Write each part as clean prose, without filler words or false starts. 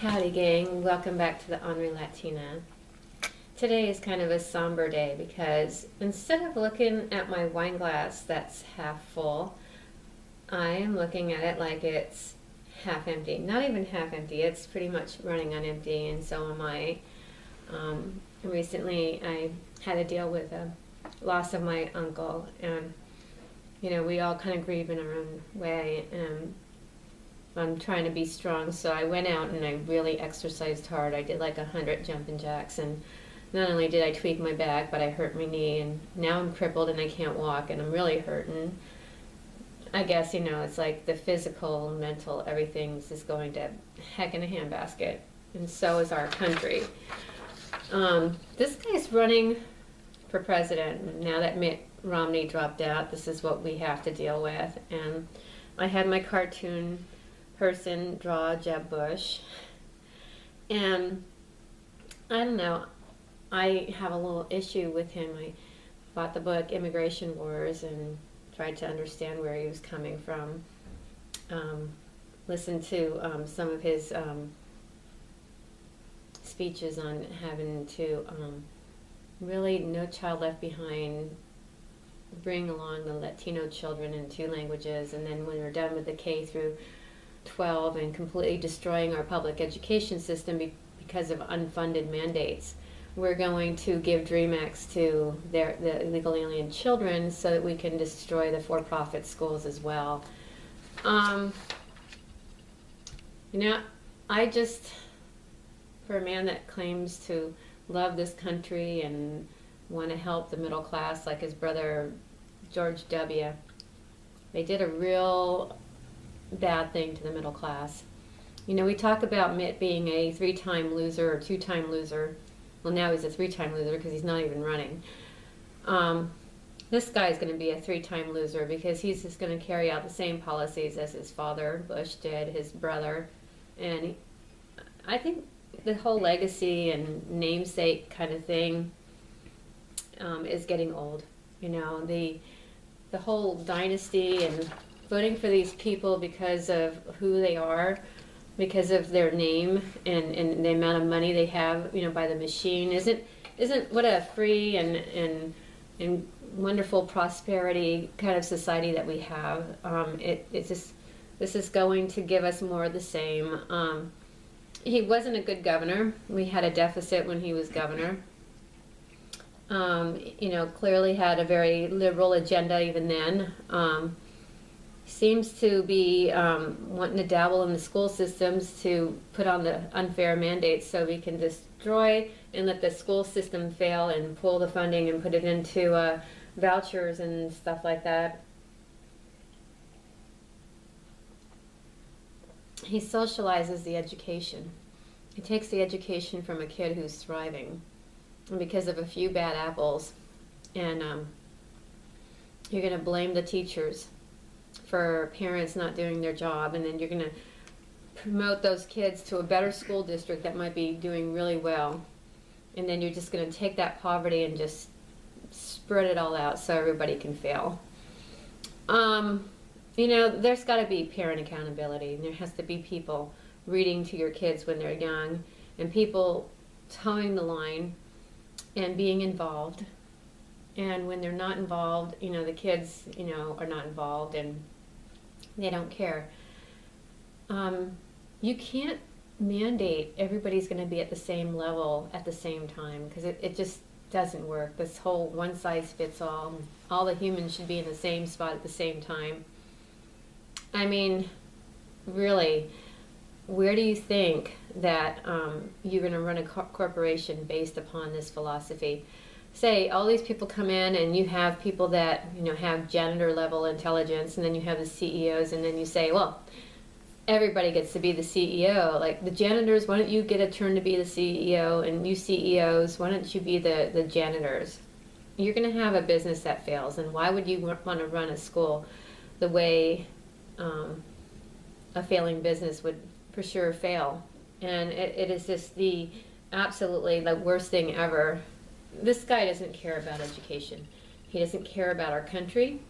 Howdy gang, welcome back to the Ornery Latina. Today is kind of a somber day because instead of looking at my wine glass that's half full, I am looking at it like it's half empty. Not even half empty, it's pretty much running on empty, and so am I. Recently I had to deal with a loss of my uncle, and we all kind of grieve in our own way, and I'm trying to be strong, so I went out and I really exercised hard. I did like 100 jumping jacks, and not only did I tweak my back, but I hurt my knee, and now I'm crippled and I can't walk, and I'm really hurting. I guess, it's like the physical, mental, everything's just going to heck in a handbasket, and so is our country. This guy's running for president, and now that Mitt Romney dropped out, this is what we have to deal with. And I had my cartoon person draw Jeb Bush, and I don't know, I have a little issue with him. I bought the book Immigration Wars and tried to understand where he was coming from, listened to some of his speeches on having to really No Child Left Behind, bring along the Latino children in 2 languages, and then when we're done with the K through 12 and completely destroying our public education system because of unfunded mandates, we're going to give DreamActs to the illegal alien children so that we can destroy the for-profit schools as well. I just, for a man that claims to love this country and want to help the middle class like his brother George W., they did a real bad thing to the middle class. We talk about Mitt being a 3-time loser or 2-time loser. Well, now he's a 3-time loser because he's not even running. This guy's going to be a 3-time loser because he's just going to carry out the same policies as his father, Bush, did, his brother. And I think the whole legacy and namesake kind of thing is getting old. The whole dynasty and voting for these people because of who they are, because of their name and the amount of money they have, by the machine, isn't what a free and wonderful prosperity kind of society that we have. This is going to give us more of the same. He wasn't a good governor. We had a deficit when he was governor. Clearly had a very liberal agenda even then. Seems to be wanting to dabble in the school systems to put on the unfair mandates so we can destroy and let the school system fail and pull the funding and put it into vouchers and stuff like that. He socializes the education. He takes the education from a kid who's thriving, and because of a few bad apples, and you're going to blame the teachers for parents not doing their job, and then you're going to promote those kids to a better school district that might be doing really well, and then you're just going to take that poverty and just spread it all out so everybody can fail. There's got to be parent accountability, and there has to be people reading to your kids when they're young, and people towing the line and being involved. And when they're not involved, the kids, are not involved and they don't care. You can't mandate everybody's going to be at the same level at the same time, because it just doesn't work. This whole one size fits all the humans should be in the same spot at the same time. I mean, really, where do you think that you're going to run a corporation based upon this philosophy? Say all these people come in, and you have people that have janitor level intelligence, and then you have the CEOs, and then you say, well, everybody gets to be the CEO. Like the janitors, why don't you get a turn to be the CEO, and you CEOs, why don't you be the janitors? You're going to have a business that fails, and why would you want to run a school the way a failing business would for sure fail? And it is just absolutely the worst thing ever. This guy doesn't care about education. He doesn't care about our country.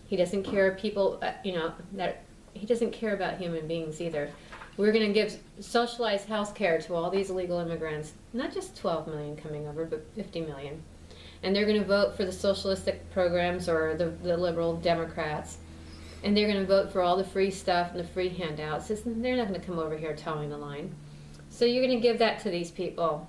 He doesn't care people, he doesn't care about human beings either. We're going to give socialized health care to all these illegal immigrants, not just 12 million coming over, but 50 million. And they're going to vote for the socialistic programs or the liberal Democrats. And they're going to vote for all the free stuff and the free handouts. They're not going to come over here towing the line. So you're going to give that to these people.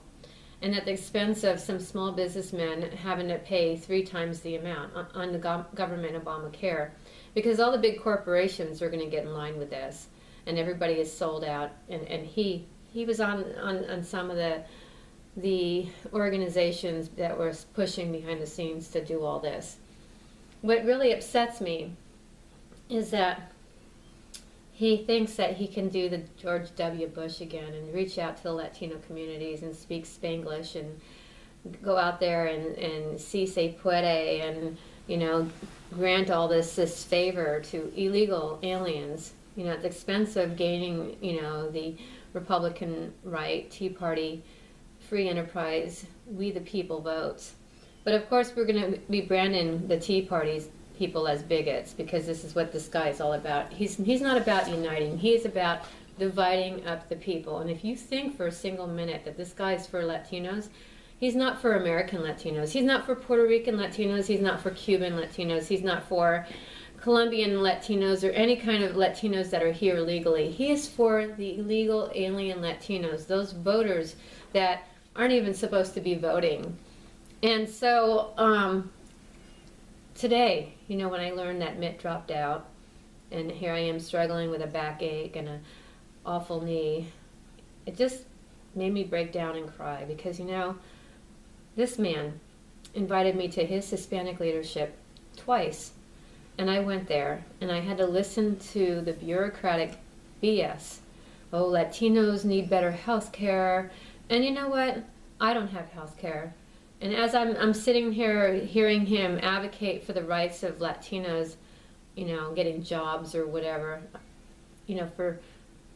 And at the expense of some small businessmen having to pay 3 times the amount on the government Obamacare. Because all the big corporations are going to get in line with this. And everybody is sold out. And he was on some of the organizations that were pushing behind the scenes to do all this. What really upsets me is that he thinks that he can do the George W. Bush again and reach out to the Latino communities and speak Spanglish and go out there and si se puede and, you know, grant all this favor to illegal aliens, you know, at the expense of gaining, you know, the Republican right, Tea Party, free enterprise, we the people votes. But of course we're going to be branding the Tea Party's people as bigots, because this is what this guy is all about. He's not about uniting. He is about dividing up the people. And if you think for a single minute that this guy is for Latinos, he's not for American Latinos. He's not for Puerto Rican Latinos. He's not for Cuban Latinos. He's not for Colombian Latinos or any kind of Latinos that are here legally. He is for the illegal alien Latinos, those voters that aren't even supposed to be voting. And so today, you know, when I learned that Mitt dropped out, and here I am struggling with a backache and an awful knee, it just made me break down and cry, because, you know, this man invited me to his Hispanic leadership twice, and I went there, and I had to listen to the bureaucratic BS. Oh, Latinos need better health care, and you know what? I don't have health care. And as I'm sitting here hearing him advocate for the rights of Latinos, you know, getting jobs or whatever, you know, for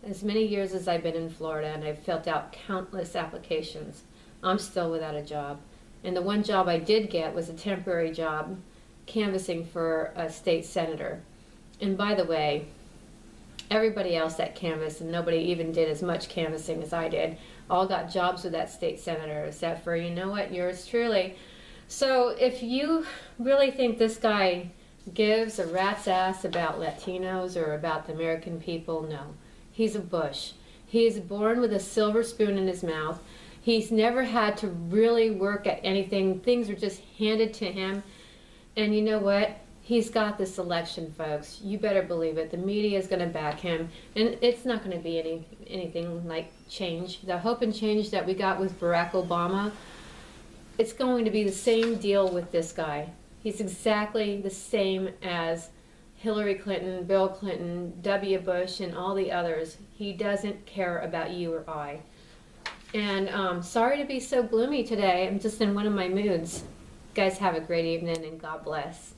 as many years as I've been in Florida, and I've filled out countless applications, I'm still without a job. And the one job I did get was a temporary job canvassing for a state senator. And by the way, everybody else that canvassed, and nobody even did as much canvassing as I did, all got jobs with that state senator, except for, you know what, yours truly. So if you really think this guy gives a rat's ass about Latinos or about the American people, no. He's a Bush. He is born with a silver spoon in his mouth. He's never had to really work at anything. Things are just handed to him. And you know what? He's got this election, folks. You better believe it. The media is going to back him. And it's not going to be anything like change. The hope and change that we got with Barack Obama, it's going to be the same deal with this guy. He's exactly the same as Hillary Clinton, Bill Clinton, W. Bush, and all the others. He doesn't care about you or I. And sorry to be so gloomy today. I'm just in one of my moods. You guys have a great evening, and God bless.